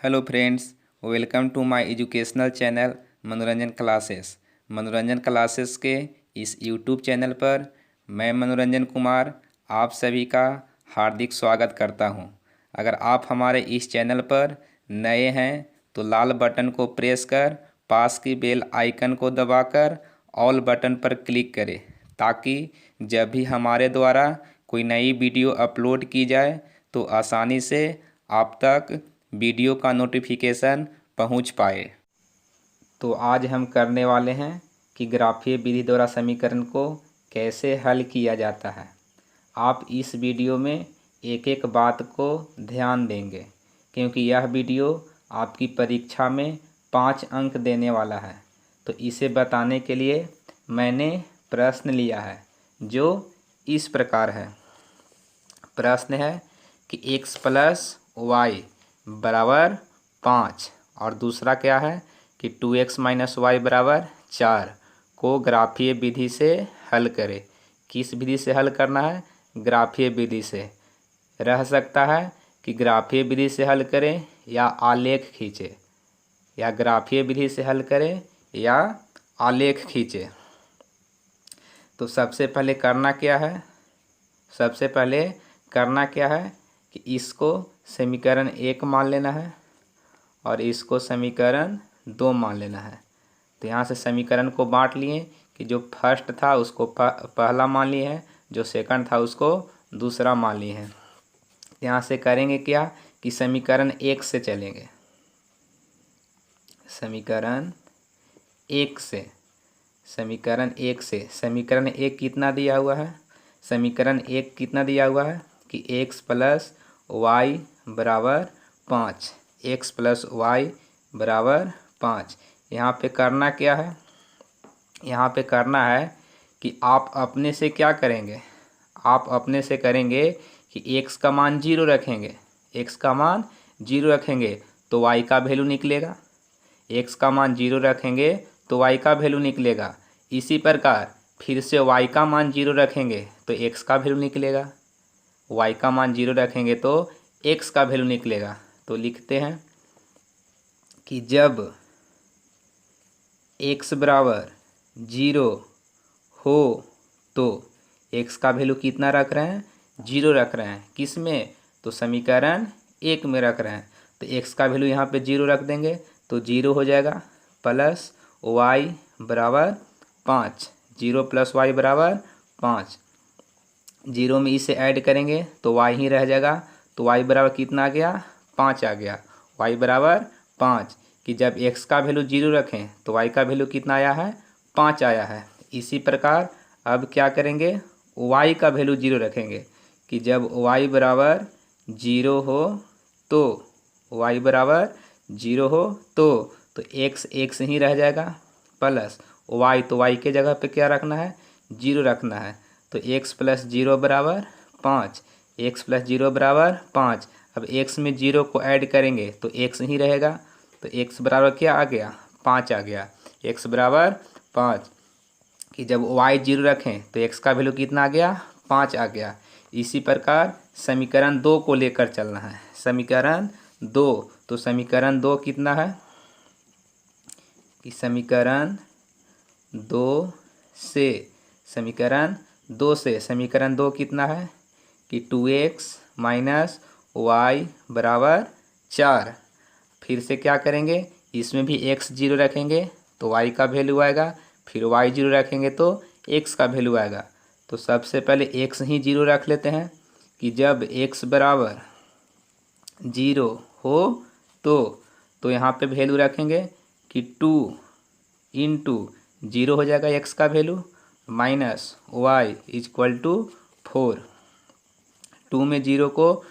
Hello friends, welcome to my educational channel Manoranjan classes. Manoranjan classes के इस YouTube channel पर मैं मनोरंजन कुमार आप सभी का हार्दिक स्वागत करता हूं। अगर आप हमारे इस चैनल पर नए हैं तो लाल बटन को प्रेस कर पास की बेल आइकन को दबाकर ऑल बटन पर क्लिक करें, ताकि जब भी हमारे द्वारा कोई नई वीडियो अपलोड की जाए तो आसानी से आप तक वीडियो का नोटिफिकेशन पहुंच पाए। तो आज हम करने वाले हैं कि ग्राफीय विधि द्वारा समीकरण को कैसे हल किया जाता है। आप इस वीडियो में एक एक बात को ध्यान देंगे, क्योंकि यह वीडियो आपकी परीक्षा में 5 अंक देने वाला है। तो इसे बताने के लिए मैंने प्रश्न लिया है जो इस प्रकार है। प्रश्न है कि x प्लस वाई बराबर 5 और दूसरा क्या है कि 2x माइनस वाई बराबर 4 को ग्राफीय विधि से हल करें। किस विधि से हल करना है? ग्राफीय विधि से। रह सकता है कि ग्राफीय विधि से हल करें या आलेख खींचे, या ग्राफीय विधि से हल करें या आलेख खींचे। तो सबसे पहले करना क्या है? सबसे पहले करना क्या है कि इसको समीकरण 1 मान लेना है और इसको समीकरण 2 मान लेना है। तो यहाँ से समीकरण को बांट लिए कि जो फर्स्ट था उसको पहला मान लिए हैं, जो सेकंड था उसको दूसरा मान लिए हैं। यहाँ से करेंगे क्या कि समीकरण 1 से चलेंगे। समीकरण 1 से समीकरण 1 कितना दिया हुआ है? समीकरण 1 कितना दिया हुआ है कि x प्लस वाई बराबर 5। x प्लस वाई बराबर 5। यहाँ पे करना क्या है? यहाँ पे करना है कि आप अपने से क्या करेंगे? आप अपने से करेंगे कि x का मान 0 रखेंगे। x का मान 0 रखेंगे तो y का वैल्यू निकलेगा। x का मान 0 रखेंगे तो y का वैल्यू निकलेगा। इसी प्रकार फिर से y का मान 0 रखेंगे तो x का वैल्यू निकलेगा। y का मान 0 रखेंगे तो x का वैल्यू निकलेगा। तो लिखते हैं कि जब x बराबर 0 हो तो x का वैल्यू कितना रख रहे हैं? 0 रख रहे हैं। किस में? तो समीकरण 1 में रख रहे हैं। तो x का वैल्यू यहाँ पे 0 रख देंगे तो 0 हो जाएगा, प्लस y बराबर 5। 0 प्लस वाई बराबर 5। 0 में इसे ऐड करेंगे तो y ही रह जाएगा। तो y बराबर कितना आ गया? 5 आ गया। y बराबर 5 कि जब x का वैल्यू 0 रखें तो y का वैल्यू कितना आया है? 5 आया है। इसी प्रकार अब क्या करेंगे? y का वैल्यू 0 रखेंगे कि जब y बराबर 0 हो तो y बराबर 0 हो तो x ही रह जाएगा, प्लस y, तो y के जगह पे क्या रखना है? 0 रखना है। तो x प्लस 0 बराबर 5। x प्लस 0 बराबर 5। अब x में 0 को ऐड करेंगे तो x ही रहेगा। तो x बराबर क्या आ गया? 5 आ गया। x बराबर 5 कि जब y 0 रखें तो x का वैल्यू कितना आ गया? 5 आ गया। इसी प्रकार समीकरण 2 को लेकर चलना है। समीकरण 2, तो समीकरण 2 कितना है कि समीकरण 2 से समीकरण 2 कितना है कि 2x माइनस वाई बराबर 4। फिर से क्या करेंगे? इसमें भी x 0 रखेंगे तो y का वैल्यू आएगा, फिर y 0 रखेंगे तो x का वैल्यू आएगा। तो सबसे पहले x ही 0 रख लेते हैं कि जब x बराबर 0 हो तो यहाँ पे वैल्यू रखेंगे कि 2 इंटू 0 हो जाएगा x का value, minus y equal to 4। 2 में 0 को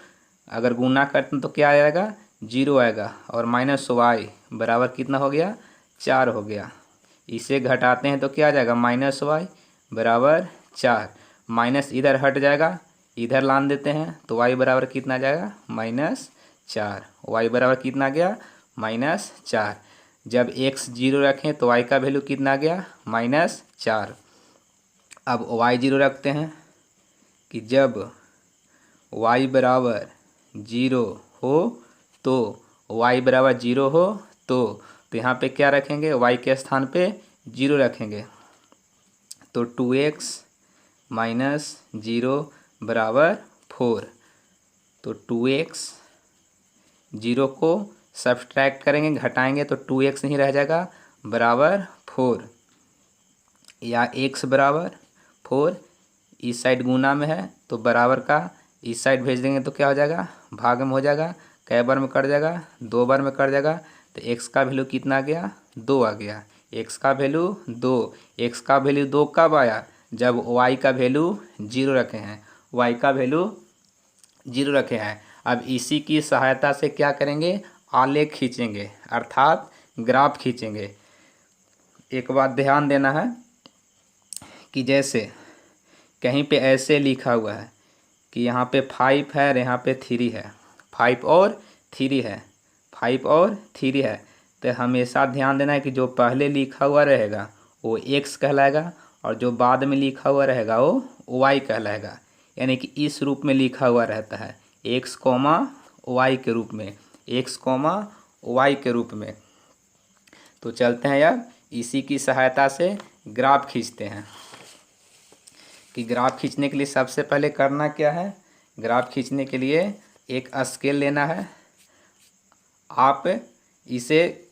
अगर गुना करते हैं तो क्या आएगा? 0 आएगा, और माइनस वाई बराबर कितना हो गया? 4 हो गया। इसे घटाते हैं तो क्या आ जाएगा? माइनस वाई बराबर 4। माइनस इधर हट जाएगा, इधर लान देते हैं तो y बराबर कितना आ जाएगा? माइनस 4। y बराबर कितना आ गया? माइनस 4। जब x 0 रखें तो y का वैल्यू कितना आ गया? माइनस 4। अब y 0 रखते हैं कि जब y बराबर 0 हो तो y बराबर 0 हो तो यहाँ पे क्या रखेंगे, y के स्थान पे 0 रखेंगे। तो 2x माइनस 0 बराबर 4। तो 2x 0 को सब्सट्रैक्ट करेंगे, घटाएंगे तो 2x नहीं रह जाएगा, बराबर 4। या x बराबर 4, इस साइड गुना में है तो बराबर का इस साइड भेज देंगे तो क्या हो जाएगा, भाग में हो जाएगा। कै बार में कट जाएगा, 2 बार में कट जाएगा। तो x का वैल्यू कितना आ गया, 2 आ गया। x का वैल्यू 2। x का वैल्यू 2 कब आया, जब y का वैल्यू 0 रखे हैं, y का वैल्यू 0 रखे हैं। अब इसी की सहायता से क्या करेंगे, आलेख खींचेंगे, अर्थात ग्राफ खींचेंगे। एक बात ध्यान देना है कि जैसे कहीं पे ऐसे लिखा हुआ है कि यहाँ पे 5 है और यहाँ पे 3 है, 5 और 3 है, 5 और 3 है, तो हमेशा ध्यान देना है कि जो पहले लिखा हुआ रहेगा वो x कहलाएगा और जो बाद में लिखा हुआ रहेगा वो y कहलाएगा। यानी कि इस रूप में लिखा हुआ रहता है, x, y के रूप में, x, y के रूप में। तो चलते हैं यार, इसी की सहायता से ग्राफ खींचते हैं। कि ग्राफ खींचने के लिए सबसे पहले करना क्या है, ग्राफ खींचने के लिए एक स्केल लेना है। आप इसे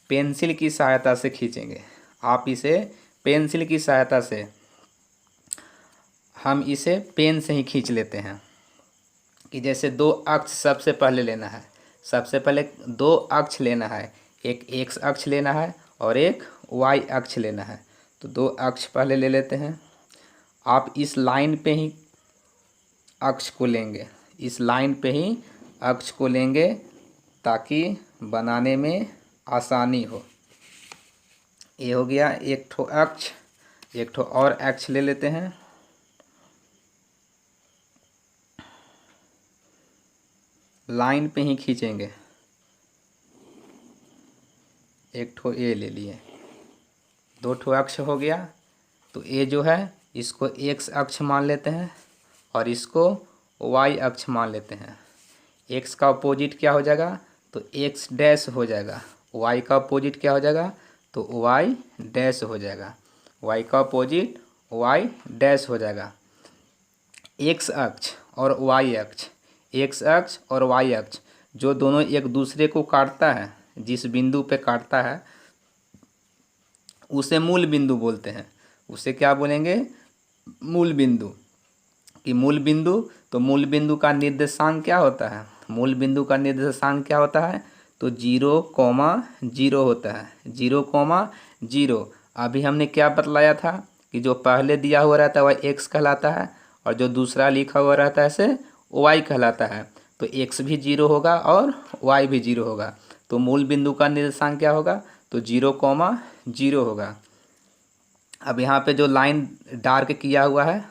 पेंसिल की सहायता से खींचेंगे, आप इसे पेंसिल की सहायता से, हम इसे पेन से ही खींच लेते हैं। कि जैसे 2 अक्ष सबसे पहले लेना है, सबसे पहले 2 अक्ष लेना है, एक x अक्ष लेना है और एक y अक्ष लेना है। तो 2 अक्ष पहले ले लेते हैं। आप इस लाइन पे ही अक्ष को लेंगे, इस लाइन पे ही अक्ष को लेंगे ताकि बनाने में आसानी हो। ये हो गया एक ठो अक्ष। एक ठो और अक्ष ले लेते हैं। लाइन पे ही खींचेंगे, एक ठो ए ले लिए, 2 ठो अक्ष हो गया। तो ए जो है इसको x अक्ष मान लेते हैं और इसको y अक्ष मान लेते हैं। x का अपोजिट क्या हो जाएगा, तो x डैश हो जाएगा। y का अपोजिट क्या हो जाएगा, तो y डैश हो जाएगा। y का अपोजिट y डैश हो जाएगा। x अक्ष और y अक्ष, x अक्ष और y अक्ष जो दोनों एक दूसरे को काटता है, जिस बिंदु पे काटता है उसे मूल बिंदु बोलते हैं। उसे क्या बोलेंगे, मूल बिंदु। कि मूल बिंदु, तो मूल बिंदु का निर्देशांक क्या होता है, मूल बिंदु का निर्देशांक क्या होता है, तो 0,0 होता है, 0,0। अभी हमने क्या बतलाया था कि जो पहले दिया हुआ रहता है वह x कहलाता है और जो दूसरा लिखा हुआ रहता है इसे y कहलाता है। तो x भी 0 होगा और y भी 0 होगा। तो मूल बिंदु का निर्देशांक क्या होगा, तो 0,0 होगा। अब यहाँ पे जो लाइन डार्क किया हुआ है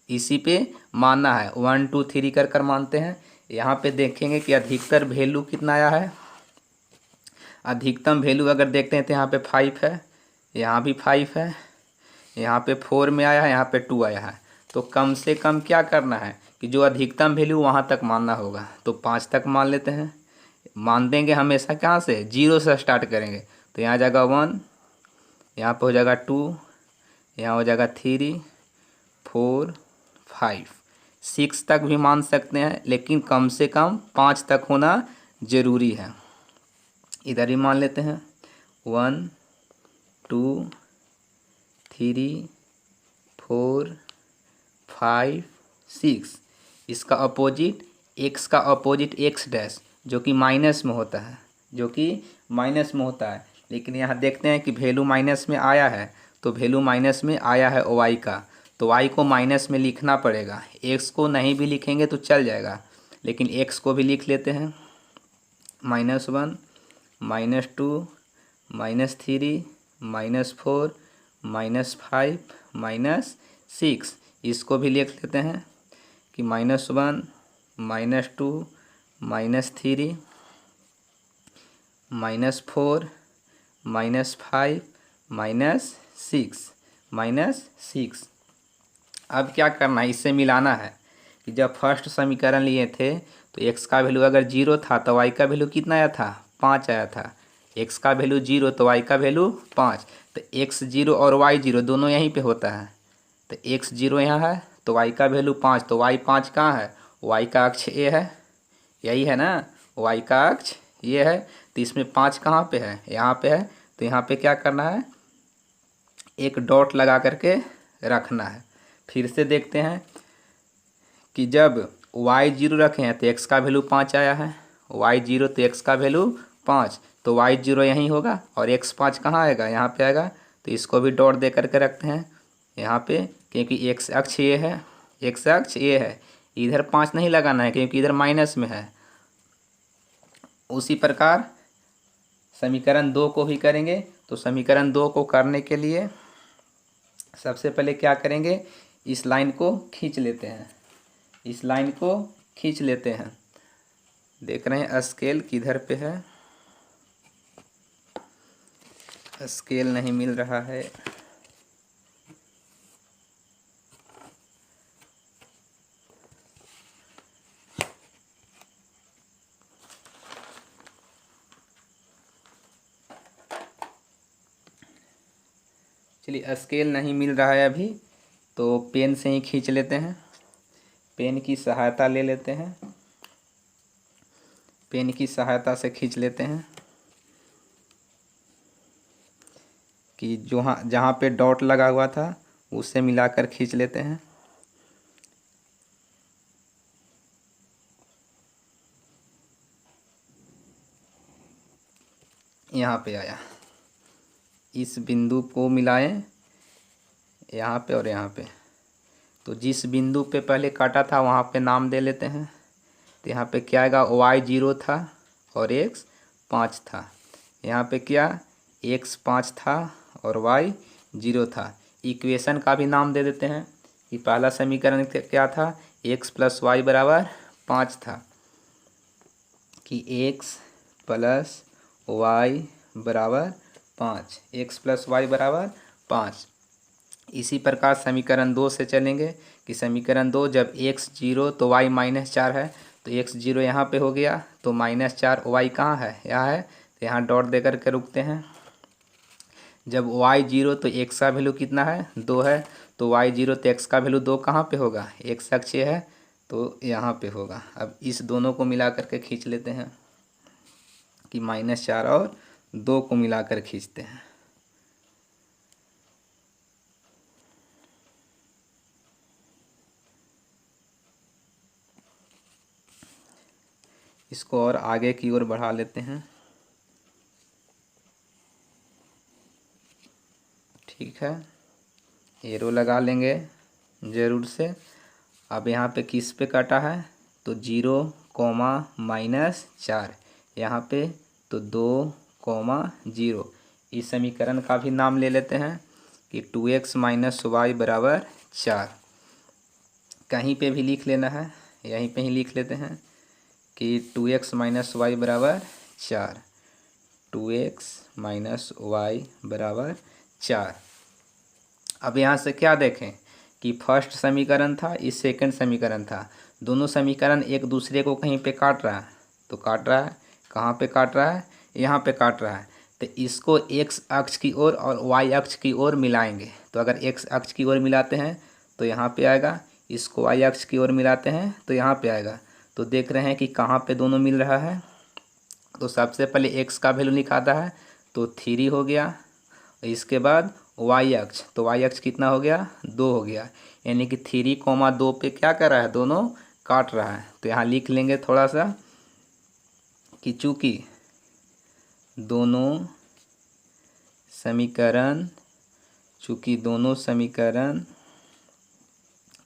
इसी पे मानना है, 1 2 3 कर कर मानते हैं। यहाँ पे देखेंगे कि अधिकतर वैल्यू कितना आया है। अधिकतम वैल्यू अगर देखते हैं तो यहाँ पे 5 है, यहाँ भी 5 है, यहाँ पे 4 में आया है, यहाँ पे 2 आया है। तो कम से कम क्या करना है कि जो अधिकतम वैल्यू वहाँ तक मानना होगा। तो 5 तक मान लेते हैं। मान देंगे हमेशा कहाँ से, 0 से स्टार्ट करेंगे। तो यहाँ जाएगा 1, यहाँ पे हो जाएगा 2, यहाँ हो जाएगा 3 4 5 6 तक भी मान सकते हैं, लेकिन कम से कम 5 तक होना ज़रूरी है। इधर ही मान लेते हैं 1 2 3 4 5 6। इसका अपोजिट, x का अपोजिट x डैश जो कि माइनस में होता है, जो कि माइनस में होता है। लेकिन यहाँ देखते हैं कि वैल्यू माइनस में आया है, तो वैल्यू माइनस में आया है y का, तो y को माइनस में लिखना पड़ेगा। x को नहीं भी लिखेंगे तो चल जाएगा, लेकिन x को भी लिख लेते हैं। -1 -2 -3 -4 -5 -6। इसको भी लिख लेते हैं कि -1 -2 -3 -4 -5 -6। अब क्या करना है, इससे मिलाना है। कि जब फर्स्ट समीकरण लिए थे तो एक्स का वैल्यू अगर 0 था तो वाई का वैल्यू कितना आया था, 5 आया था। एक्स का वैल्यू 0 तो वाई का वैल्यू 5। तो एक्स 0 और वाई 0 दोनों यहीं पे होता है। तो एक्स 0 यहाँ है तो वाई का वैल्यू 5, तो वाई 5 कहाँ है, वाई का अक्ष ए है, यही है ना, वाई का अक्ष ये है। तो इसमें 5 कहाँ पे है, यहाँ पे है। तो यहाँ पे क्या करना है, एक डॉट लगा करके रखना है। फिर से देखते हैं कि जब y0 रखे हैं तो x का वैल्यू 5 आया है, y0 तो x का वैल्यू 5, तो y0 यहीं होगा और x5 कहाँ आएगा, यहाँ पे आएगा। तो इसको भी डॉट दे करके रखते हैं यहाँ पे, क्योंकि x अक्ष ये है, x अक्ष ये है, इधर 5 नहीं लगाना है क्योंकि इधर माइनस में है। उसी प्रकार समीकरण 2 को भी करेंगे। तो समीकरण 2 को करने के लिए सबसे पहले क्या करेंगे, इस लाइन को खींच लेते हैं, इस लाइन को खींच लेते हैं। देख रहे हैं स्केल किधर पे है, स्केल नहीं मिल रहा है। चलिए स्केल नहीं मिल रहा है अभी, तो पेन से ही खींच लेते हैं, पेन की सहायता ले लेते हैं, पेन की सहायता से खींच लेते हैं कि जहाँ पे डॉट लगा हुआ था उससे मिलाकर खींच लेते हैं। यहाँ पे आया, इस बिंदु को मिलाएं यहाँ पे और यहाँ पे। तो जिस बिंदु पे पहले काटा था वहाँ पे नाम दे लेते हैं। तो यहाँ पे क्या आएगा, y0 था और x 5 था। यहाँ पे क्या, x 5 था और y 0 था। इक्वेशन का भी नाम दे देते हैं कि पहला समीकरण क्या था, x प्लस वाई बराबर 5 था, कि x प्लस वाई बराबर 5, x प्लस वाई बराबर 5। इसी प्रकार समीकरण 2 से चलेंगे कि समीकरण 2 जब x 0 तो y -4 है, तो x 0 यहाँ पे हो गया, तो -4 y कहाँ है, यहाँ है, तो यहाँ डॉट दे करके रुकते हैं। जब y 0 तो x का वैल्यू कितना है, 2 है, तो y 0 तो x का वैल्यू 2 कहाँ पे होगा, x अक्ष है तो यहाँ पे होगा। अब इस दोनों को मिला करके खींच लेते हैं कि -4 और 2 को मिलाकर खींचते हैं। इसको और आगे की ओर बढ़ा लेते हैं, ठीक है, एरो लगा लेंगे ज़रूर से। अब यहाँ पे किस पे काटा है, तो 0, -4 यहाँ पे, तो 2, 0। इस समीकरण का भी नाम ले लेते हैं कि 2x - y बराबर 4। कहीं पे भी लिख लेना है, यहीं पे ही लिख लेते हैं कि 2x - y बराबर 4, 2x - y बराबर 4। अब यहाँ से क्या देखें कि फर्स्ट समीकरण था, इस सेकंड समीकरण था, दोनों समीकरण एक दूसरे को कहीं पे काट रहा है। तो काट रहा है, कहाँ पे काट रहा है, यहाँ पे काट रहा है। तो इसको x अक्ष की ओर और y अक्ष की ओर मिलाएंगे। तो अगर x अक्ष की ओर मिलाते हैं तो यहाँ पे आएगा, इसको y अक्ष की ओर मिलाते हैं तो यहाँ पे आएगा। तो देख रहे हैं कि कहाँ पे दोनों मिल रहा है। तो सबसे पहले x का वैल्यू निकालता है तो 3 हो गया, इसके बाद y अक्ष, तो y अक्ष कितना हो गया, 2 हो गया, यानी कि 3, 2 पे क्या कर रहा है, दोनों काट रहा है। तो यहाँ लिख लेंगे थोड़ा सा कि चूँकि दोनों समीकरण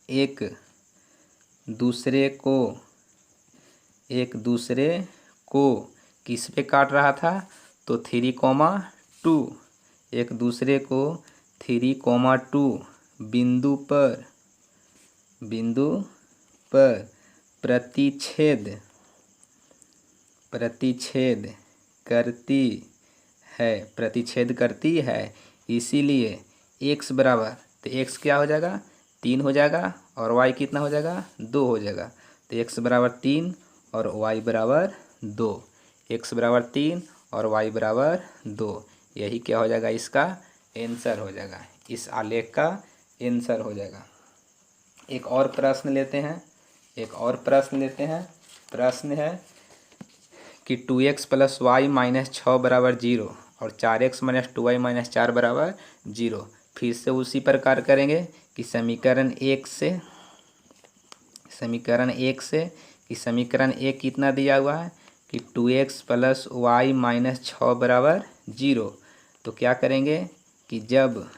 एक दूसरे को किस पे काट रहा था, तो 3, 2, एक दूसरे को 3, 2 बिंदु पर प्रतिच्छेद करती है। इसीलिए x बराबर, तो x क्या हो जाएगा, 3 हो जाएगा और y कितना हो जाएगा, 2 हो जाएगा। तो x बराबर 3 और y बराबर 2, x बराबर 3 और y बराबर 2। यही क्या हो जाएगा, इसका आंसर हो जाएगा, इस आलेख का आंसर हो जाएगा। एक और प्रश्न लेते हैं, प्रश्न है कि 2x प्लस वाई माइनस 6 बराबर 0 और 4x माइनस 2y माइनस 4 बराबर 0। फिर से उसी प्रकार करेंगे कि समीकरण एक कितना दिया हुआ है कि 2x प्लस वाई माइनस 6 बराबर 0। तो क्या करेंगे कि जब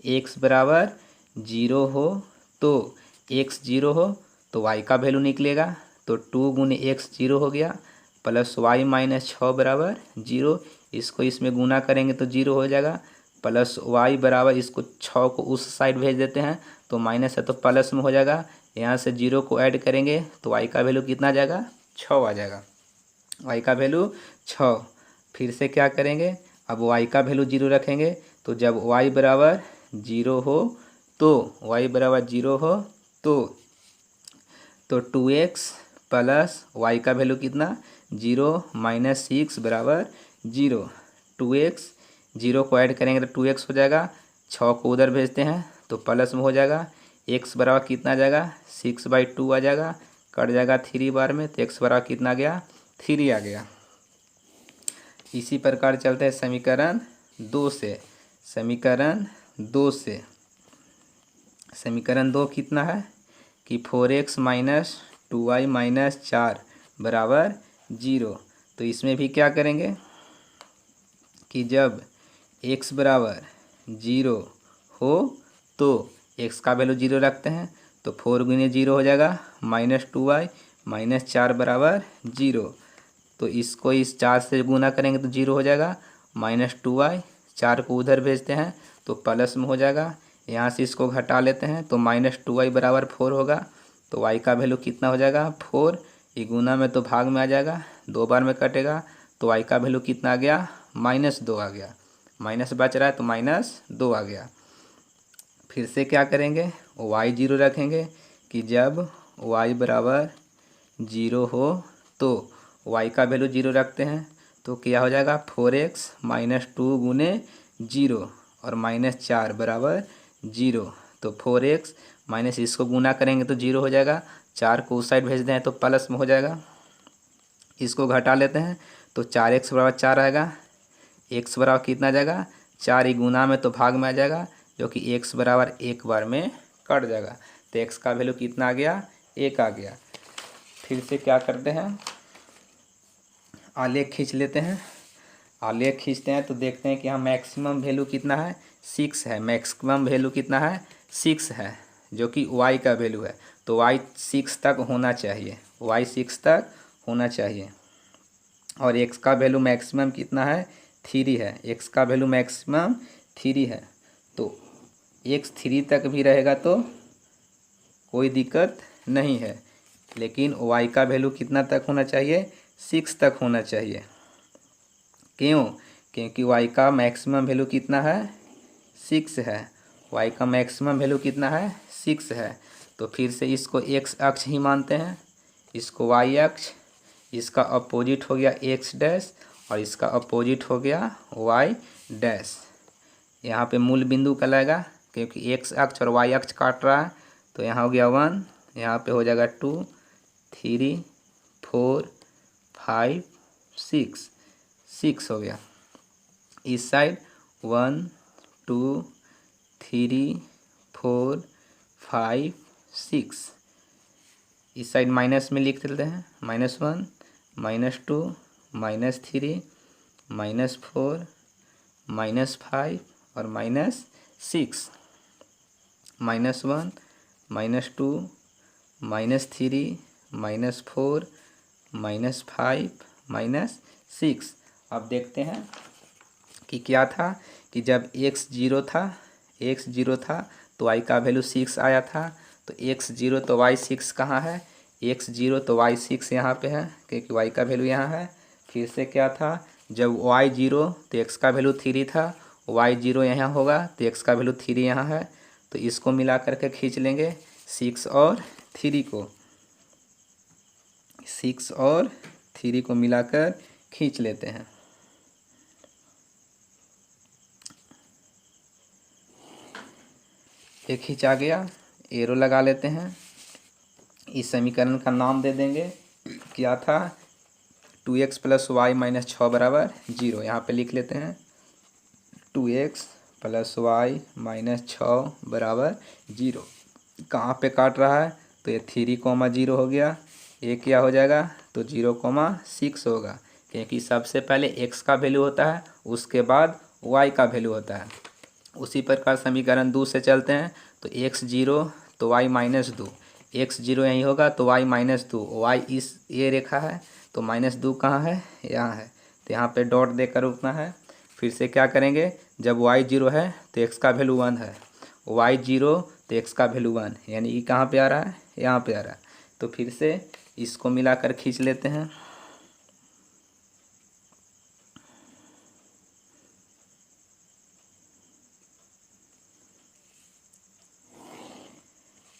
x बराबर 0 हो तो x 0 हो तो y का वैल्यू निकलेगा, तो 2 गुने x 0 हो गया, प्लस वाई माइनस 6 बराबर 0, इसको इसमें गुना करेंगे तो 0 हो जाएगा, प्लस वाई बराबर, इसको 6 को उस साइड भेज देते हैं तो माइनस है तो प्लस में हो जाएगा, यहाँ से 0 को ऐड करेंगे तो y का वैल्यू कितना आ जाएगा, 6 आ जाएगा, y का वैल्यू 6। फिर से क्या करेंगे, अब y का वैल्यू 0 रखेंगे, तो जब y बराबर 0 हो तो 2x प्लस वाई का वैल्यू कितना 0 माइनस 6 बराबर 0। 2x 0 को ऐड करेंगे तो 2x हो जाएगा, 6 को उधर भेजते हैं तो प्लस में हो जाएगा, x बराबर कितना आ जाएगा 6/2 आ जाएगा, कट जाएगा 3 बार में, तो x बराबर कितना आ गया 3 आ गया। इसी प्रकार चलते हैं समीकरण 2 से। समीकरण 2 कितना है कि 4x माइनस 2y माइनस 4 बराबर 0। तो इसमें भी क्या करेंगे कि जब x बराबर 0 हो तो x का वैल्यू 0 रखते हैं, तो 4 गुने 0 हो जाएगा, माइनस 2y माइनस 4 बराबर 0। तो इसको इस 4 से गुना करेंगे तो 0 हो जाएगा, माइनस 2y, 4 को उधर भेजते हैं तो प्लस में हो जाएगा, यहाँ से इसको घटा लेते हैं तो माइनस 2y बराबर 4 होगा, तो y का वैल्यू कितना हो जाएगा 4, ये गुना में तो भाग में आ जाएगा, 2 बार में कटेगा, तो y का वैल्यू कितना आ गया -2 आ गया, माइनस बच रहा है तो -2 आ गया। फिर से क्या करेंगे, y 0 रखेंगे कि जब y बराबर 0 हो तो y का वैल्यू 0 रखते हैं, तो क्या हो जाएगा 4x माइनस 2 गुने 0 और माइनस 4 बराबर 0। तो 4x माइनस इसको गुना करेंगे तो 0 हो जाएगा, 4 को उस साइड भेज दें तो प्लस में हो जाएगा, इसको घटा लेते हैं तो 4x बराबर 4 आएगा, x बराबर कितना आ जाएगा 4, ही गुना में तो भाग में आ जाएगा, जो कि x बराबर 1 बार में कट जाएगा, तो x का वैल्यू कितना आ गया 1 आ गया। फिर से क्या करते हैं, आलेख खींच लेते हैं। आलेख खींचते हैं तो देखते हैं कि यहाँ मैक्सिमम वैल्यू कितना है 6 है, मैक्सिमम वैल्यू कितना है 6 है, जो कि y का वैल्यू है, तो y 6 तक होना चाहिए, y 6 तक होना चाहिए। और x का वैल्यू मैक्सिमम कितना है 3 है, x का वैल्यू मैक्सिमम 3 है, तो x 3 तक भी रहेगा तो कोई दिक्कत नहीं है, लेकिन y का वैल्यू कितना तक होना चाहिए 6 तक होना चाहिए। क्यों, क्योंकि y का मैक्सिमम वैल्यू कितना है 6 है, y का मैक्सिमम वैल्यू कितना है 6 है। तो फिर से इसको x अक्ष ही मानते हैं, इसको y अक्ष, इसका अपोजिट हो गया x डैश और इसका अपोजिट हो गया y डैश। यहाँ पे मूल बिंदु कहलाएगा, क्योंकि x अक्ष और y अक्ष काट रहा है, तो यहाँ हो गया 1, यहाँ पे हो जाएगा 2, 3, 4, 5, 6 हो गया। इस साइड 1, 2, 3, 4, 5, 6, इस साइड माइनस में लिख देते हैं, -1, -2, -3, -4, -5 और -6, -1, -2, -3, -4, -5, -6। अब देखते हैं कि क्या था कि जब x 0 था तो y का वैल्यू 6 आया था, तो x 0 तो y 6 कहाँ है, x 0 तो y 6 यहाँ पे है, क्योंकि y का वैल्यू यहाँ है। फिर से क्या था, जब y 0 तो x का वैल्यू 3 था, y 0 यहाँ होगा तो x का वैल्यू 3 यहाँ है, तो इसको मिला करके खींच लेंगे 6 और 3 को, 6 और 3 को मिलाकर खींच लेते हैं। ये खींचा गया, एरो लगा लेते हैं। इस समीकरण का नाम दे देंगे, क्या था, 2x + y - 6 = 0। यहाँ पे लिख लेते हैं 2x + y - 6 = 0। कहाँ पे काट रहा है, तो ये 3, 0 हो गया। ये क्या हो जाएगा, तो 0,6 होगा, क्योंकि सबसे पहले x का वैल्यू होता है, उसके बाद y का वैल्यू होता है। उसी प्रकार समीकरण 2 से चलते हैं, तो x 0 तो y -2, x 0 यहीं होगा तो y -2, y इस ये रेखा है तो -2 कहाँ है, यहाँ है, तो यहाँ पे डॉट देकर रुकना है। फिर से क्या करेंगे, जब y 0 है तो x का वैल्यू 1 है, y 0 तो x का वैल्यू 1, यानी कि कहाँ पे आ रहा है, यहाँ पे आ रहा है। तो फिर से इसको मिलाकर खींच लेते हैं।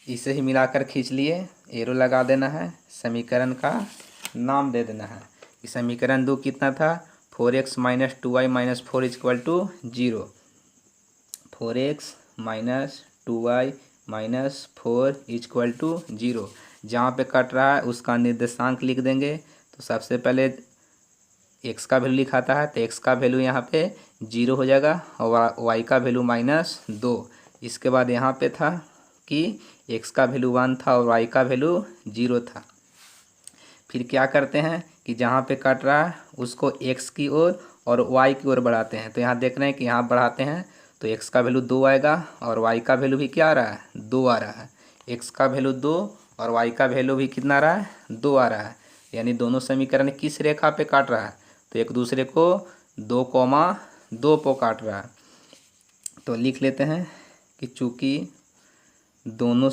इसे ही मिलाकर खींच लिए, एरो लगा देना है, समीकरण का नाम दे देना है। कि समीकरण 2 कितना था, 4x - 2y - 4 = 0। 4x - 2y - 4 = 0। जहाँ पे कट रहा है उसका निर्देशांक लिख देंगे। तो सबसे पहले x का वैल्यू लिखाता है, तो x का वैल्यू यहाँ पे 0 हो जाएगा और y का वैल्यू -2। इसके बाद यहाँ पे था कि x का वैल्यू 1 था और y का वैल्यू 0 था। फिर क्या करते हैं कि जहाँ पे कट रहा है उसको x की ओर और y की ओर बढ़ाते हैं। तो यहाँ देख रहे हैं कि यहाँ बढ़ाते हैं तो x का वैल्यू 2 आएगा और y का वैल्यू भी क्या आ रहा है, 2 आ रहा है। x का वैल्यू 2 और y का वैल्यू भी कितना आ रहा है, 2 आ रहा है। यानी दोनों समीकरण किस रेखा पे काट रहा है, तो एक दूसरे को 2,2 पर काट रहा है। तो लिख लेते हैं कि चूँकि दोनों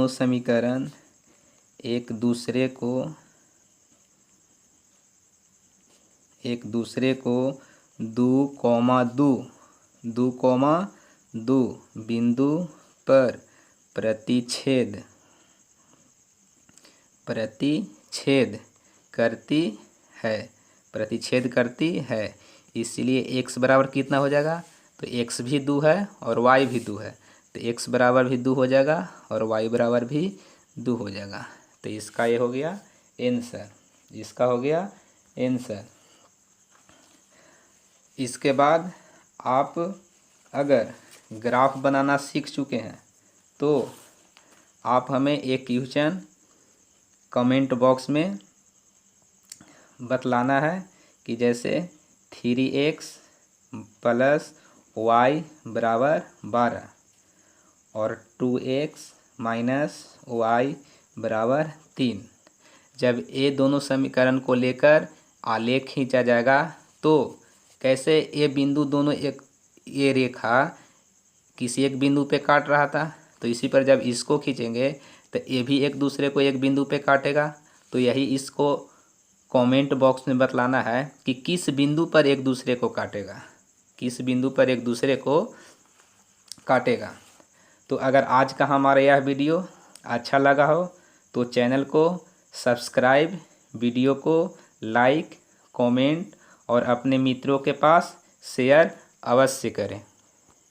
समीकरण एक दूसरे को 2,2 बिंदु पर प्रतिच्छेद करती है, इसलिए x बराबर कितना हो जाएगा, तो x भी 2 है और y भी 2 है, तो x बराबर भी 2 हो जाएगा और y बराबर भी 2 हो जाएगा। तो इसका ये हो गया आंसर, इसके बाद आप अगर ग्राफ बनाना सीख चुके हैं तो आप हमें एक क्वेश्चन कमेंट बॉक्स में बतलाना है कि जैसे 3x + y = 12 और 2x - y = 3। जब ये दोनों समीकरण को लेकर आलेख खींचा जाएगा तो कैसे ये बिंदु दोनों ये रेखा किसी एक बिंदु पे काट रहा था, तो इसी पर जब इसको खींचेंगे तो ये भी एक दूसरे को एक बिंदु पे काटेगा। तो यही इसको कमेंट बॉक्स में बतलाना है कि किस बिंदु पर एक दूसरे को काटेगा। तो अगर आज का हमारा यह वीडियो अच्छा लगा हो तो चैनल को सब्सक्राइब, वीडियो को लाइक, कमेंट और अपने मित्रों के पास शेयर अवश्य करें।